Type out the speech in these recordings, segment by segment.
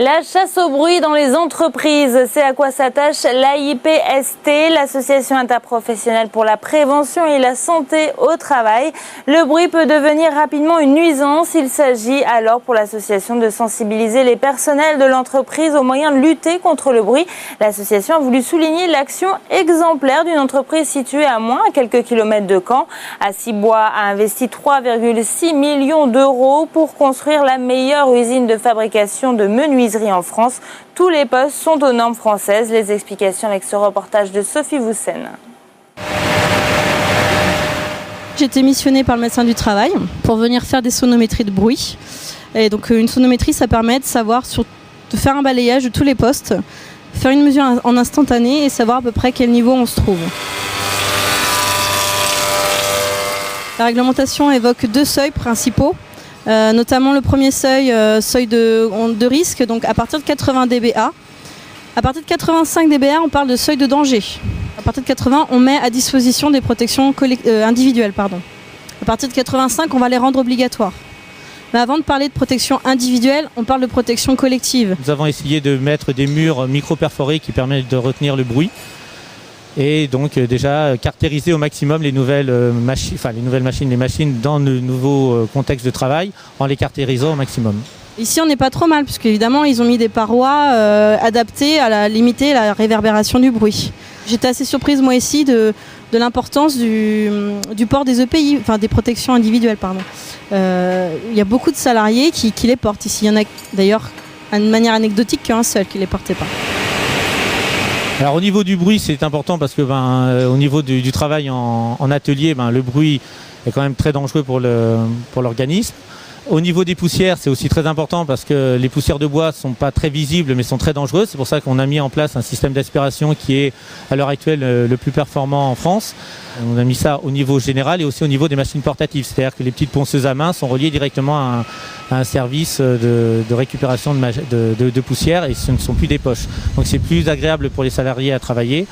La chasse au bruit dans les entreprises, c'est à quoi s'attache l'AIPST, l'Association interprofessionnelle pour la prévention et la santé au travail. Le bruit peut devenir rapidement une nuisance. Il s'agit alors pour l'association de sensibiliser les personnels de l'entreprise aux moyens de lutter contre le bruit. L'association a voulu souligner l'action exemplaire d'une entreprise située à moins de quelques kilomètres de Caen. Assibois a investi 3,6 millions d'euros pour construire la meilleure usine de fabrication de menuiserie en France. Tous les postes sont aux normes françaises. Les explications avec ce reportage de Sophie Voussen. J'ai été missionnée par le médecin du travail pour venir faire des sonométries de bruit. Et donc une sonométrie, ça permet de savoir, de faire un balayage de tous les postes, faire une mesure en instantané et savoir à peu près quel niveau on se trouve. La réglementation évoque 2 seuils principaux. Notamment le premier seuil de risque, donc à partir de 80 dBA. À partir de 85 dBA, on parle de seuil de danger. À partir de 80, on met à disposition des protections individuelles. À partir de 85, on va les rendre obligatoires. Mais avant de parler de protection individuelle, on parle de protection collective. Nous avons essayé de mettre des murs micro-perforés qui permettent de retenir le bruit. Et donc déjà caractériser au maximum les nouvelles machines dans le nouveau contexte de travail en les caractérisant au maximum. Ici on n'est pas trop mal puisque évidemment ils ont mis des parois adaptées à limiter la réverbération du bruit. J'étais assez surprise moi ici de l'importance du port des EPI, enfin des protections individuelles Il y a beaucoup de salariés qui les portent ici. Il y en a d'ailleurs de manière anecdotique qu'un seul qui ne les portait pas. Alors au niveau du bruit, c'est important parce que au niveau du travail en atelier, le bruit est quand même très dangereux pour l'organisme. Au niveau des poussières, c'est aussi très important parce que les poussières de bois ne sont pas très visibles mais sont très dangereuses. C'est pour ça qu'on a mis en place un système d'aspiration qui est à l'heure actuelle le plus performant en France. On a mis ça au niveau général et aussi au niveau des machines portatives. C'est-à-dire que les petites ponceuses à main sont reliées directement à un service de récupération de poussière et ce ne sont plus des poches. Donc c'est plus agréable pour les salariés à travailler.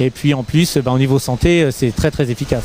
Et puis en plus, au niveau santé, c'est très très efficace.